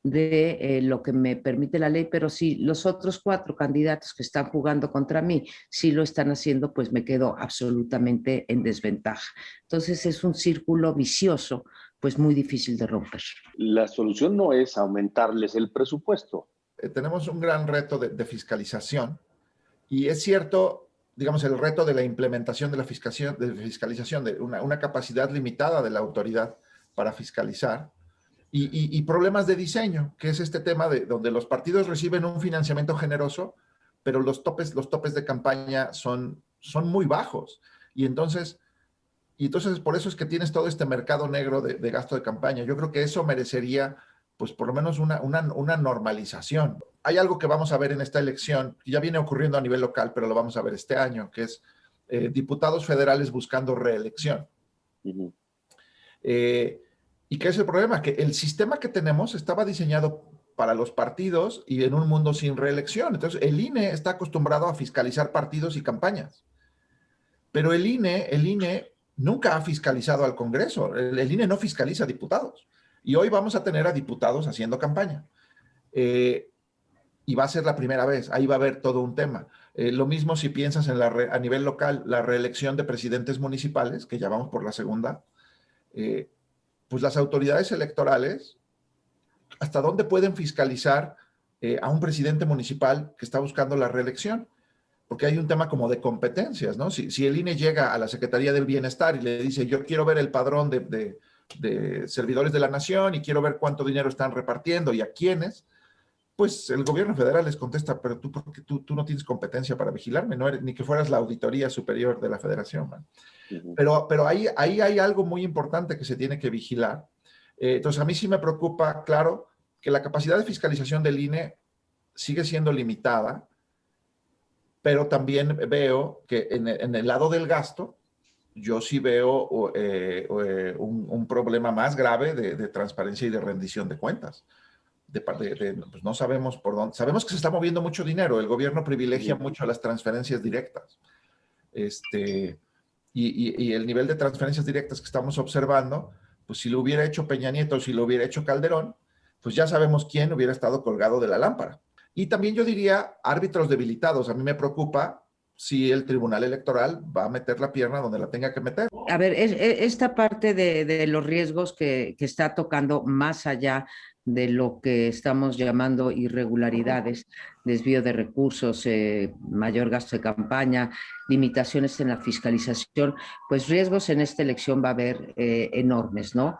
de lo que me permite la ley, pero si los otros 4 candidatos que están jugando contra mí sí lo están haciendo, pues me quedo absolutamente en desventaja. Entonces es un círculo vicioso, pues muy difícil de romper. La solución no es aumentarles el presupuesto. Tenemos un gran reto de fiscalización, y es cierto, digamos, el reto de la implementación de la fiscalización, de una capacidad limitada de la autoridad para fiscalizar, y problemas de diseño, que es este tema de donde los partidos reciben un financiamiento generoso, pero los topes de campaña son muy bajos. Y entonces por eso es que tienes todo este mercado negro de gasto de campaña. Yo creo que eso merecería, pues por lo menos una normalización. Hay algo que vamos a ver en esta elección, que ya viene ocurriendo a nivel local, pero lo vamos a ver este año, que es diputados federales buscando reelección. Uh-huh. ¿Y qué es el problema? Que el sistema que tenemos estaba diseñado para los partidos y en un mundo sin reelección. Entonces, el INE está acostumbrado a fiscalizar partidos y campañas. Pero el INE nunca ha fiscalizado al Congreso. El INE no fiscaliza a diputados. Y hoy vamos a tener a diputados haciendo campaña. Y va a ser la primera vez. Ahí va a haber todo un tema. Lo mismo si piensas a nivel local, la reelección de presidentes municipales, que ya vamos por la segunda, pues las autoridades electorales, ¿hasta dónde pueden fiscalizar a un presidente municipal que está buscando la reelección? Porque hay un tema como de competencias, ¿no? Si el INE llega a la Secretaría del Bienestar y le dice, yo quiero ver el padrón de servidores de la nación y quiero ver cuánto dinero están repartiendo y a quiénes, pues el gobierno federal les contesta, pero porque tú no tienes competencia para vigilarme, no eres, ni que fueras la auditoría superior de la federación, man. Pero ahí hay algo muy importante que se tiene que vigilar. Entonces a mí sí me preocupa, claro, que la capacidad de fiscalización del INE sigue siendo limitada, pero también veo que en el lado del gasto, yo sí veo un problema más grave de transparencia y de rendición de cuentas. Pues no sabemos por dónde. Sabemos que se está moviendo mucho dinero. El gobierno privilegia mucho las transferencias directas. Y el nivel de transferencias directas que estamos observando, pues si lo hubiera hecho Peña Nieto o si lo hubiera hecho Calderón, pues ya sabemos quién hubiera estado colgado de la lámpara. Y también yo diría árbitros debilitados. A mí me preocupa si el Tribunal Electoral va a meter la pierna donde la tenga que meter. A ver, esta parte de los riesgos que está tocando más allá de lo que estamos llamando irregularidades, desvío de recursos, mayor gasto de campaña, limitaciones en la fiscalización, pues riesgos en esta elección va a haber enormes, ¿no?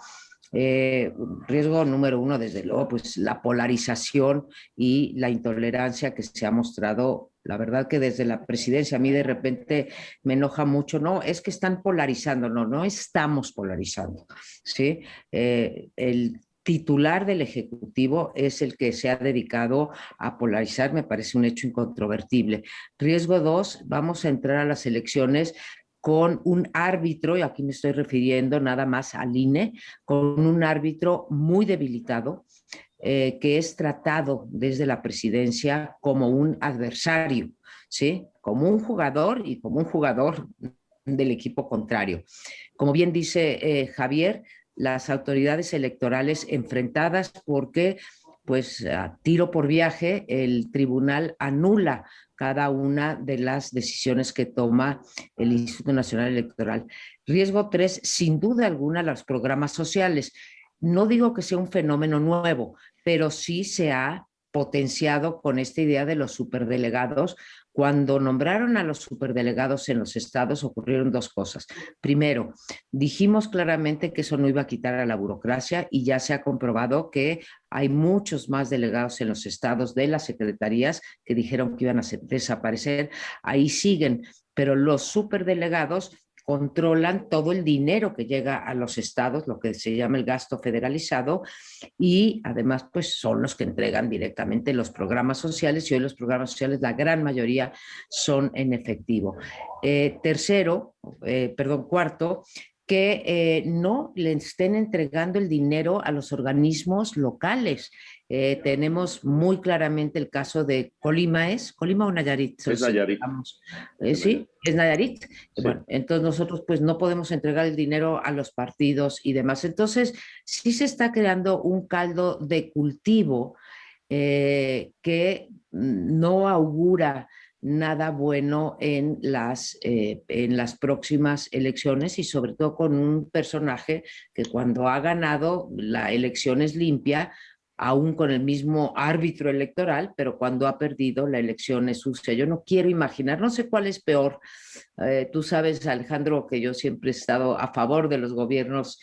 Riesgo número uno, desde luego, pues la polarización y la intolerancia que se ha mostrado. La verdad que desde la presidencia a mí de repente me enoja mucho, no, es que están polarizando, no estamos polarizando, ¿sí? El titular del Ejecutivo es el que se ha dedicado a polarizar, me parece un hecho incontrovertible. Riesgo dos, vamos a entrar a las elecciones con un árbitro, y aquí me estoy refiriendo nada más al INE, con un árbitro muy debilitado, que es tratado desde la presidencia como un adversario, ¿sí? Como un jugador y como un jugador del equipo contrario. Como bien dice Javier, las autoridades electorales enfrentadas porque, pues, a tiro por viaje, el tribunal anula cada una de las decisiones que toma el Instituto Nacional Electoral. Riesgo 3, sin duda alguna, los programas sociales. No digo que sea un fenómeno nuevo, pero sí se ha potenciado con esta idea de los superdelegados. Cuando nombraron a los superdelegados en los estados ocurrieron dos cosas. Primero, dijimos claramente que eso no iba a quitar a la burocracia y ya se ha comprobado que hay muchos más delegados en los estados de las secretarías que dijeron que iban a desaparecer. Ahí siguen, pero los superdelegados controlan todo el dinero que llega a los estados, lo que se llama el gasto federalizado, y además pues son los que entregan directamente los programas sociales, y hoy los programas sociales, la gran mayoría, son en efectivo. Cuarto, que no le estén entregando el dinero a los organismos locales. Tenemos muy claramente el caso de Colima o Nayarit. Es Nayarit. Sí, es Nayarit. Sí. Bueno, entonces nosotros pues no podemos entregar el dinero a los partidos y demás. Entonces sí se está creando un caldo de cultivo que no augura nada bueno en las próximas elecciones, y sobre todo con un personaje que cuando ha ganado la elección es limpia, aún con el mismo árbitro electoral, pero cuando ha perdido la elección es sucia. Yo no quiero imaginar, no sé cuál es peor. Tú sabes, Alejandro, que yo siempre he estado a favor de los gobiernos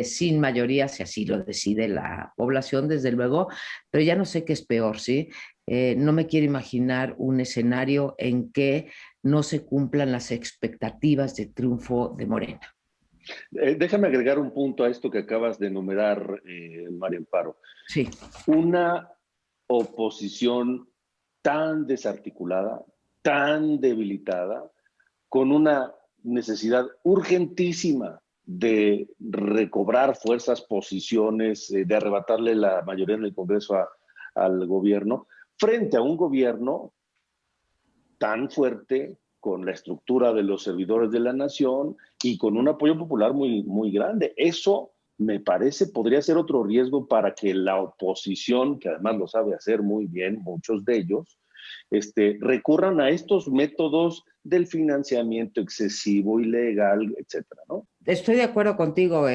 sin mayoría, si así lo decide la población, desde luego, pero ya no sé qué es peor, ¿sí? No me quiero imaginar un escenario en que no se cumplan las expectativas de triunfo de Morena. Déjame agregar un punto a esto que acabas de enumerar, María Amparo. Sí. Una oposición tan desarticulada, tan debilitada, con una necesidad urgentísima de recobrar fuerzas, posiciones, de arrebatarle la mayoría en el Congreso al gobierno, frente a un gobierno tan fuerte, con la estructura de los servidores de la nación y con un apoyo popular muy, muy grande. Eso, me parece, podría ser otro riesgo para que la oposición, que además lo sabe hacer muy bien, muchos de ellos, recurran a estos métodos del financiamiento excesivo, ilegal, etcétera, ¿no? Estoy de acuerdo contigo,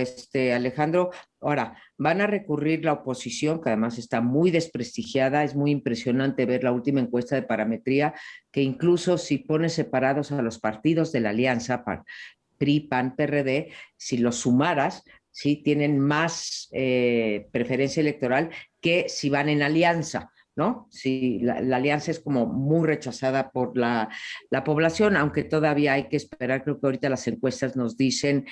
Alejandro. Ahora, van a recurrir la oposición, que además está muy desprestigiada. Es muy impresionante ver la última encuesta de parametría, que incluso si pones separados a los partidos de la alianza, PRI, PAN, PRD, si los sumaras, ¿sí? Tienen más preferencia electoral que si van en alianza, ¿no? Sí, la alianza es como muy rechazada por la población, aunque todavía hay que esperar. Creo que ahorita las encuestas nos dicen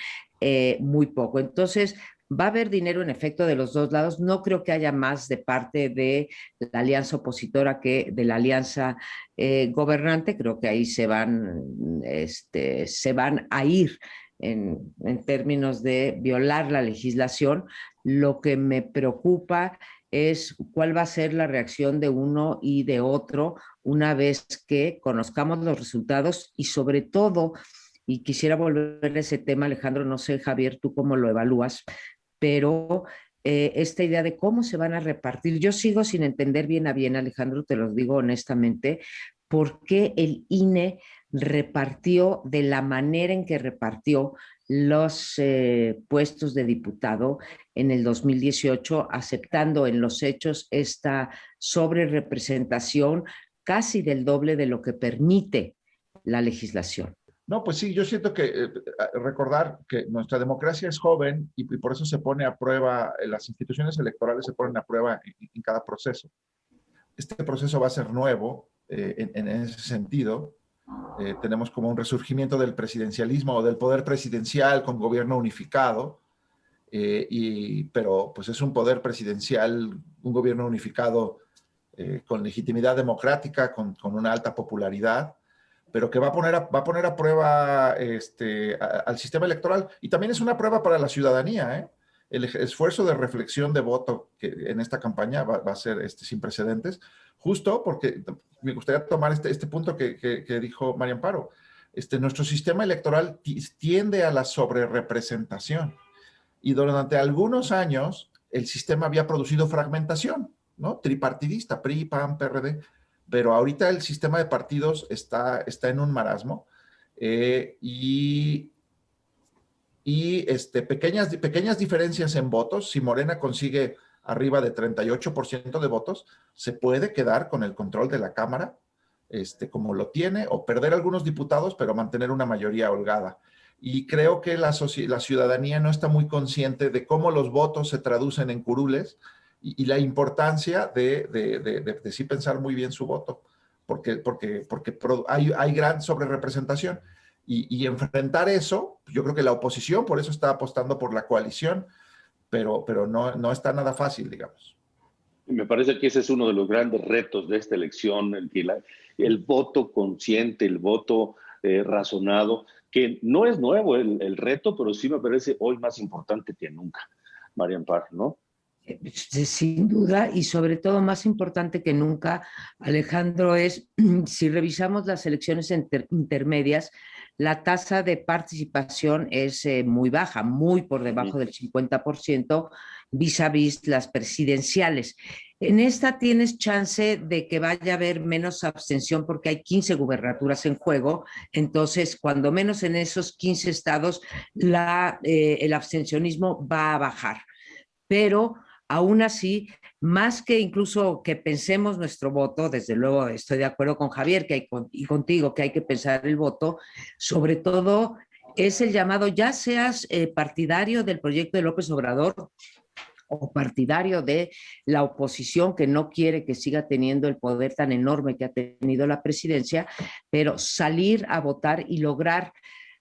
muy poco. Entonces, va a haber dinero en efecto de los dos lados. No creo que haya más de parte de la alianza opositora que de la alianza gobernante. Creo que ahí se van a ir en términos de violar la legislación. Lo que me preocupa es cuál va a ser la reacción de uno y de otro una vez que conozcamos los resultados y sobre todo, y quisiera volver a ese tema, Alejandro, no sé, Javier, tú cómo lo evalúas, pero esta idea de cómo se van a repartir, yo sigo sin entender bien a bien, Alejandro, te lo digo honestamente, por qué el INE repartió de la manera en que repartió los puestos de diputado en el 2018, aceptando en los hechos esta sobrerepresentación casi del doble de lo que permite la legislación. No, pues sí, yo siento que recordar que nuestra democracia es joven y por eso se pone a prueba, las instituciones electorales se ponen a prueba en cada proceso. Este proceso va a ser nuevo en ese sentido. Tenemos como un resurgimiento del presidencialismo o del poder presidencial con gobierno unificado, pero pues es un poder presidencial, un gobierno unificado con legitimidad democrática, con una alta popularidad, pero que va a poner a prueba al sistema electoral. Y también es una prueba para la ciudadanía, ¿eh? El esfuerzo de reflexión de voto que en esta campaña va a ser sin precedentes, justo porque me gustaría tomar este punto que dijo María Amparo. Nuestro sistema electoral tiende a la sobrerepresentación y durante algunos años el sistema había producido fragmentación, ¿no? Tripartidista, PRI, PAN, PRD, pero ahorita el sistema de partidos está en un marasmo y pequeñas diferencias en votos. Si Morena consigue arriba de 38% de votos, se puede quedar con el control de la Cámara, como lo tiene, o perder algunos diputados, pero mantener una mayoría holgada. Y creo que la ciudadanía no está muy consciente de cómo los votos se traducen en curules y la importancia de sí pensar muy bien su voto, porque hay gran sobrerepresentación. Y enfrentar eso, yo creo que la oposición por eso está apostando por la coalición, pero no está nada fácil, digamos. Me parece que ese es uno de los grandes retos de esta elección, el voto consciente, el voto razonado, que no es nuevo el reto, pero sí me parece hoy más importante que nunca, María Amparo, ¿no? Sin duda, y sobre todo más importante que nunca, Alejandro, es si revisamos las elecciones intermedias, la tasa de participación es muy baja, muy por debajo del 50% vis a vis las presidenciales. En esta tienes chance de que vaya a haber menos abstención porque hay 15 gubernaturas en juego, entonces cuando menos en esos 15 estados el abstencionismo va a bajar. Pero aún así, más que incluso que pensemos nuestro voto, desde luego estoy de acuerdo con Javier y contigo que hay que pensar el voto, sobre todo es el llamado, ya seas partidario del proyecto de López Obrador o partidario de la oposición que no quiere que siga teniendo el poder tan enorme que ha tenido la presidencia, pero salir a votar y lograr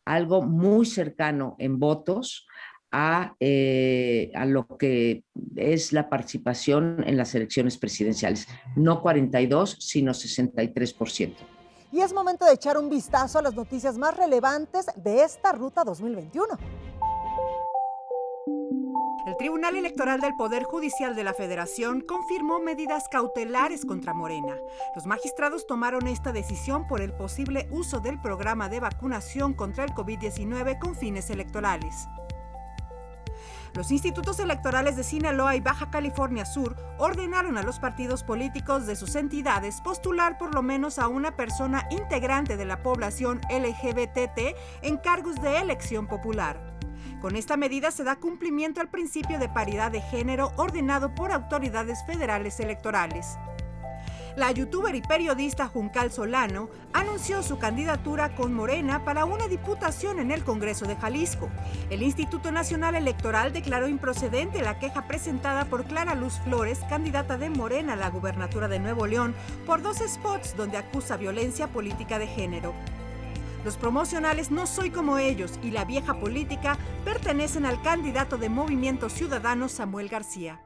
algo muy cercano en votos a lo que es la participación en las elecciones presidenciales. No 42, sino 63%. Y es momento de echar un vistazo a las noticias más relevantes de esta Ruta 2021. El Tribunal Electoral del Poder Judicial de la Federación confirmó medidas cautelares contra Morena. Los magistrados tomaron esta decisión por el posible uso del programa de vacunación contra el COVID-19 con fines electorales. Los institutos electorales de Sinaloa y Baja California Sur ordenaron a los partidos políticos de sus entidades postular por lo menos a una persona integrante de la población LGBT en cargos de elección popular. Con esta medida se da cumplimiento al principio de paridad de género ordenado por autoridades federales electorales. La youtuber y periodista Juncal Solano anunció su candidatura con Morena para una diputación en el Congreso de Jalisco. El Instituto Nacional Electoral declaró improcedente la queja presentada por Clara Luz Flores, candidata de Morena a la gubernatura de Nuevo León, por 2 spots donde acusa violencia política de género. Los promocionales No Soy Como Ellos y La Vieja Política pertenecen al candidato de Movimiento Ciudadano Samuel García.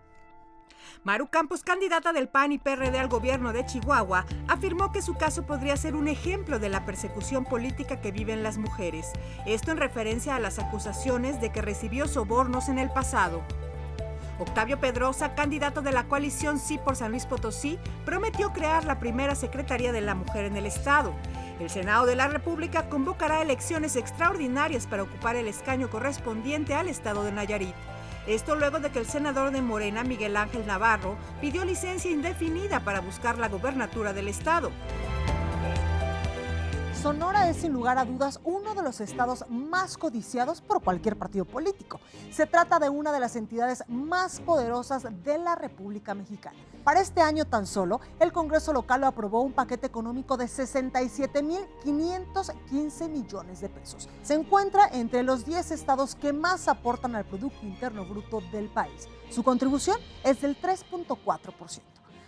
Maru Campos, candidata del PAN y PRD al gobierno de Chihuahua, afirmó que su caso podría ser un ejemplo de la persecución política que viven las mujeres. Esto en referencia a las acusaciones de que recibió sobornos en el pasado. Octavio Pedrosa, candidato de la coalición Sí por San Luis Potosí, prometió crear la primera Secretaría de la Mujer en el Estado. El Senado de la República convocará elecciones extraordinarias para ocupar el escaño correspondiente al estado de Nayarit. Esto luego de que el senador de Morena, Miguel Ángel Navarro, pidió licencia indefinida para buscar la gobernatura del estado. Sonora es sin lugar a dudas uno de los estados más codiciados por cualquier partido político. Se trata de una de las entidades más poderosas de la República Mexicana. Para este año tan solo, el Congreso local aprobó un paquete económico de 67,515 millones de pesos. Se encuentra entre los 10 estados que más aportan al Producto Interno Bruto del país. Su contribución es del 3.4%.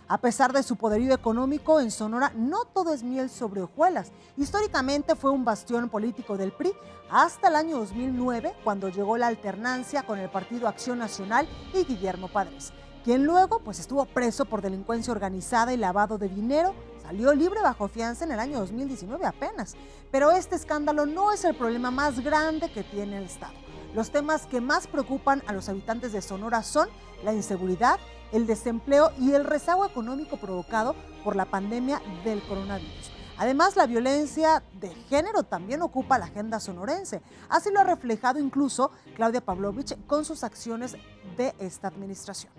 A pesar de su poderío económico, en Sonora no todo es miel sobre hojuelas. Históricamente fue un bastión político del PRI hasta el año 2009, cuando llegó la alternancia con el Partido Acción Nacional y Guillermo Padres, quien luego estuvo preso por delincuencia organizada y lavado de dinero. Salió libre bajo fianza en el año 2019 apenas. Pero este escándalo no es el problema más grande que tiene el estado. Los temas que más preocupan a los habitantes de Sonora son la inseguridad, el desempleo y el rezago económico provocado por la pandemia del coronavirus. Además, la violencia de género también ocupa la agenda sonorense. Así lo ha reflejado incluso Claudia Pavlovich con sus acciones de esta administración.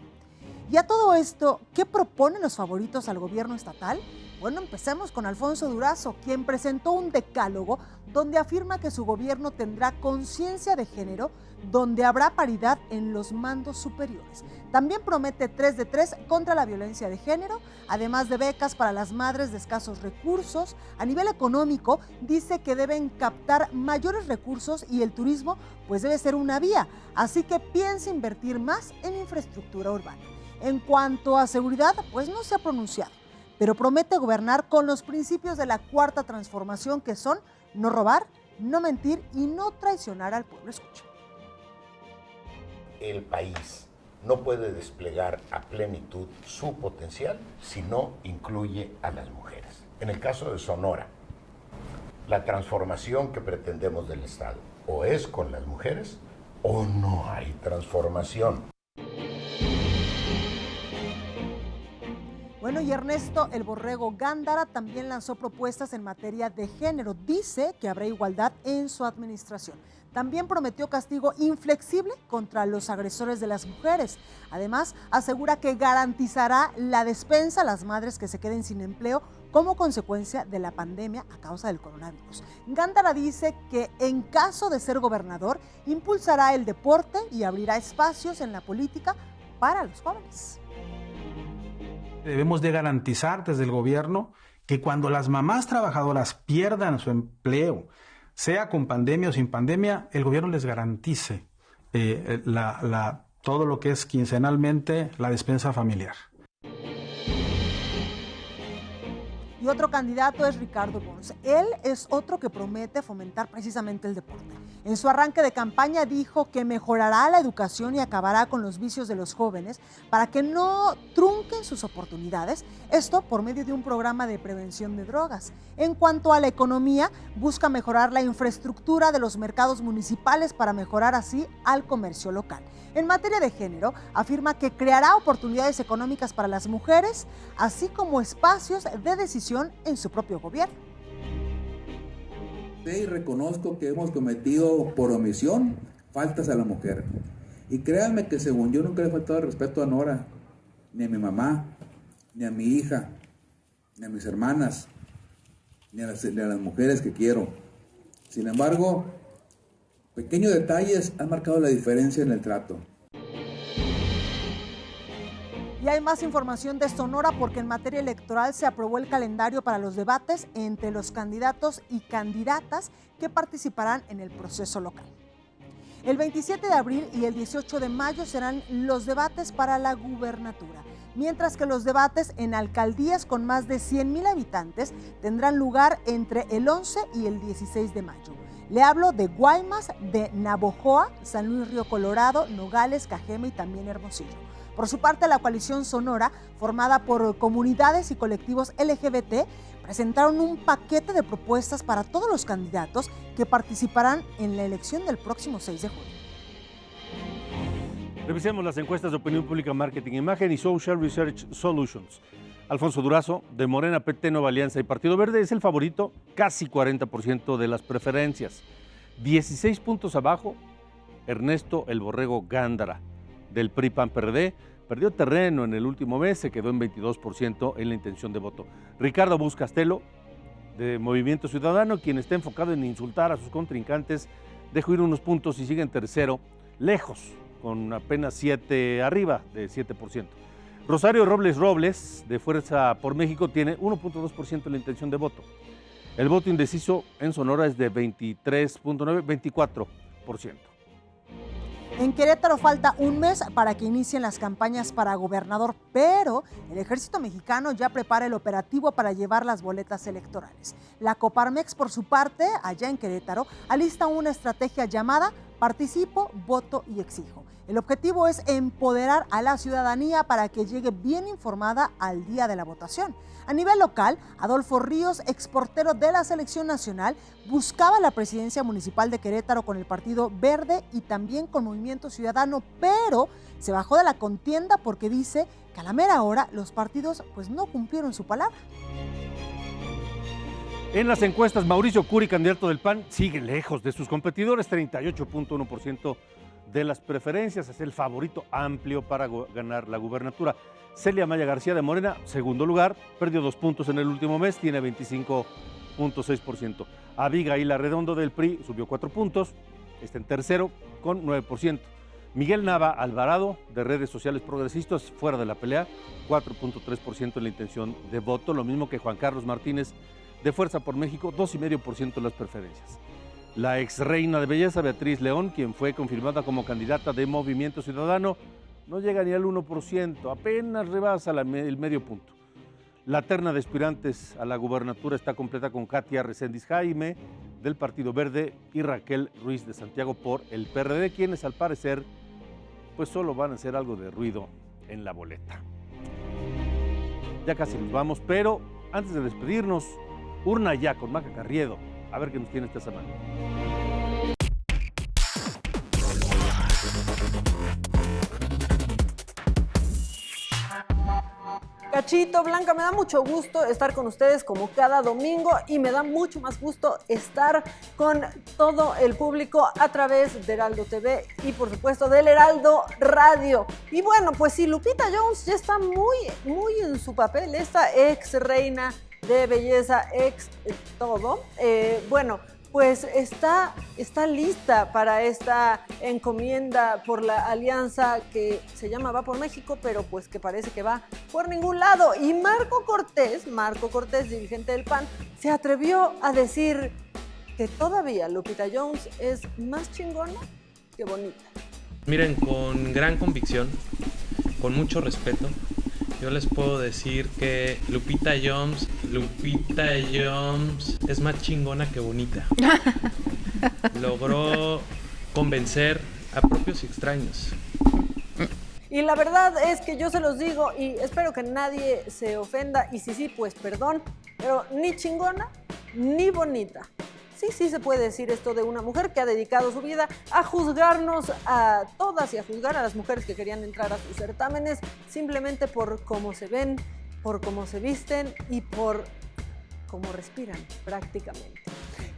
Y a todo esto, ¿qué proponen los favoritos al gobierno estatal? Bueno, empecemos con Alfonso Durazo, quien presentó un decálogo donde afirma que su gobierno tendrá conciencia de género, donde habrá paridad en los mandos superiores. También promete 3 de 3 contra la violencia de género, además de becas para las madres de escasos recursos. A nivel económico, dice que deben captar mayores recursos y el turismo debe ser una vía, así que piensa invertir más en infraestructura urbana. En cuanto a seguridad, no se ha pronunciado, pero promete gobernar con los principios de la Cuarta Transformación, que son no robar, no mentir y no traicionar al pueblo. Escucha. El país no puede desplegar a plenitud su potencial si no incluye a las mujeres. En el caso de Sonora, la transformación que pretendemos del Estado o es con las mujeres o no hay transformación. Bueno, y Ernesto El Borrego Gándara también lanzó propuestas en materia de género. Dice que habrá igualdad en su administración. También prometió castigo inflexible contra los agresores de las mujeres. Además, asegura que garantizará la despensa a las madres que se queden sin empleo como consecuencia de la pandemia a causa del coronavirus. Gándara dice que en caso de ser gobernador, impulsará el deporte y abrirá espacios en la política para los jóvenes. Debemos de garantizar desde el gobierno que cuando las mamás trabajadoras pierdan su empleo, sea con pandemia o sin pandemia, el gobierno les garantice todo lo que es quincenalmente la despensa familiar. Y otro candidato es Ricardo Pons. Él es otro que promete fomentar precisamente el deporte. En su arranque de campaña dijo que mejorará la educación y acabará con los vicios de los jóvenes para que no trunquen sus oportunidades, esto por medio de un programa de prevención de drogas. En cuanto a la economía, busca mejorar la infraestructura de los mercados municipales para mejorar así al comercio local. En materia de género, afirma que creará oportunidades económicas para las mujeres, así como espacios de decisión en su propio gobierno. Y reconozco que hemos cometido por omisión faltas a la mujer. Y créanme que según yo nunca le he faltado el respeto a Nora, ni a mi mamá, ni a mi hija, ni a mis hermanas, ni a las mujeres que quiero. Sin embargo, pequeños detalles han marcado la diferencia en el trato. Y hay más información de Sonora porque en materia electoral se aprobó el calendario para los debates entre los candidatos y candidatas que participarán en el proceso local. El 27 de abril y el 18 de mayo serán los debates para la gubernatura, mientras que los debates en alcaldías con más de 100,000 habitantes tendrán lugar entre el 11 y el 16 de mayo. Le hablo de Guaymas, de Navojoa, San Luis Río Colorado, Nogales, Cajeme y también Hermosillo. Por su parte, la coalición Sonora, formada por comunidades y colectivos LGBT, presentaron un paquete de propuestas para todos los candidatos que participarán en la elección del próximo 6 de junio. Revisemos las encuestas de opinión pública, marketing, imagen y Social Research Solutions. Alfonso Durazo, de Morena, PT, Nueva Alianza y Partido Verde, es el favorito, casi 40% de las preferencias. 16 puntos abajo, Ernesto El Borrego Gándara, del PRI, PAN, PRD, perdió terreno en el último mes, se quedó en 22% en la intención de voto. Ricardo Bus Castelo, de Movimiento Ciudadano, quien está enfocado en insultar a sus contrincantes, dejó ir unos puntos y sigue en tercero, lejos, con apenas 7 arriba de 7%. Rosario Robles, de Fuerza por México, tiene 1.2% en la intención de voto. El voto indeciso en Sonora es de 23.9, 24%. En Querétaro falta un mes para que inicien las campañas para gobernador, pero el Ejército Mexicano ya prepara el operativo para llevar las boletas electorales. La Coparmex, por su parte, allá en Querétaro, alista una estrategia llamada Participo, Voto y Exijo. El objetivo es empoderar a la ciudadanía para que llegue bien informada al día de la votación. A nivel local, Adolfo Ríos, exportero de la Selección Nacional, buscaba la presidencia municipal de Querétaro con el Partido Verde y también con Movimiento Ciudadano, pero se bajó de la contienda porque dice que a la mera hora los partidos pues no cumplieron su palabra. En las encuestas, Mauricio Curi, candidato del PAN, sigue lejos de sus competidores, 38.1% de las preferencias, es el favorito amplio para ganar la gubernatura. Celia Maya García, de Morena, segundo lugar, perdió 2 puntos en el último mes, tiene 25.6%. Abigail Arredondo, del PRI, subió 4 puntos, está en tercero con 9%. Miguel Nava Alvarado, de Redes Sociales Progresistas, fuera de la pelea, 4.3% en la intención de voto, lo mismo que Juan Carlos Martínez, de Fuerza por México, 2,5% en las preferencias. La ex reina de belleza, Beatriz León, quien fue confirmada como candidata de Movimiento Ciudadano, no llega ni al 1%, apenas rebasa el medio punto. La terna de aspirantes a la gubernatura está completa con Katia Reséndiz Jaime, del Partido Verde, y Raquel Ruiz de Santiago por el PRD, quienes al parecer pues solo van a hacer algo de ruido en la boleta. Ya casi nos vamos, pero antes de despedirnos, urna ya con Maca Carriedo, a ver qué nos tiene esta semana. Cachito, Blanca, me da mucho gusto estar con ustedes como cada domingo y me da mucho más gusto estar con todo el público a través de Heraldo TV y por supuesto del Heraldo Radio. Y bueno, pues sí, Lupita Jones ya está muy en su papel, esta ex reina de belleza, ex todo. Bueno, pues está lista para esta encomienda por la alianza que se llama Va por México, pero pues que parece que va por ningún lado. Y Marco Cortés, dirigente del PAN, se atrevió a decir que todavía Lupita Jones es más chingona que bonita. Miren, con gran convicción, con mucho respeto, yo les puedo decir que Lupita Jones es más chingona que bonita. Logró convencer a propios y extraños. Y la verdad es que yo se los digo y espero que nadie se ofenda, y si sí, pues perdón, pero ni chingona ni bonita. Sí se puede decir esto de una mujer que ha dedicado su vida a juzgarnos a todas y a juzgar a las mujeres que querían entrar a sus certámenes simplemente por cómo se ven, por cómo se visten y por cómo respiran prácticamente.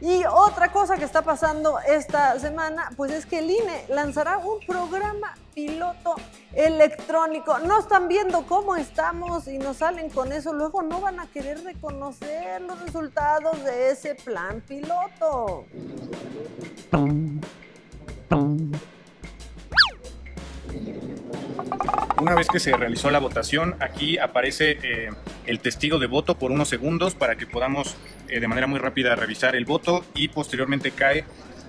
Y otra cosa que está pasando esta semana, pues es que el INE lanzará un programa piloto electrónico. No están viendo cómo estamos y nos salen con eso. Luego no van a querer reconocer los resultados de ese plan piloto. Una vez que se realizó la votación, aquí aparece el testigo de voto por unos segundos para que podamos de manera muy rápida revisar el voto y posteriormente cae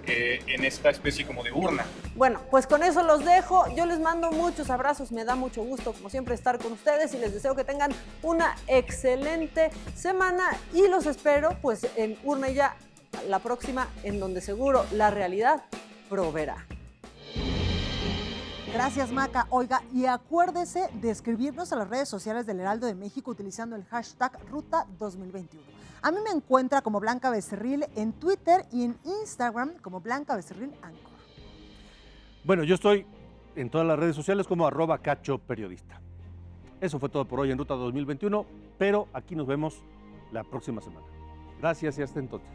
en esta especie como de urna. Bueno, pues con eso los dejo. Yo les mando muchos abrazos. Me da mucho gusto, como siempre, estar con ustedes y les deseo que tengan una excelente semana y los espero pues en Urna y Ya la próxima, en donde seguro la realidad proveerá. Gracias, Maca. Oiga, y acuérdese de escribirnos a las redes sociales del Heraldo de México utilizando el hashtag Ruta 2021. A mí me encuentra como Blanca Becerril en Twitter y en Instagram como Blanca Becerril Anchor. Bueno, yo estoy en todas las redes sociales como @cachoperiodista. Eso fue todo por hoy en Ruta 2021, pero aquí nos vemos la próxima semana. Gracias y hasta entonces.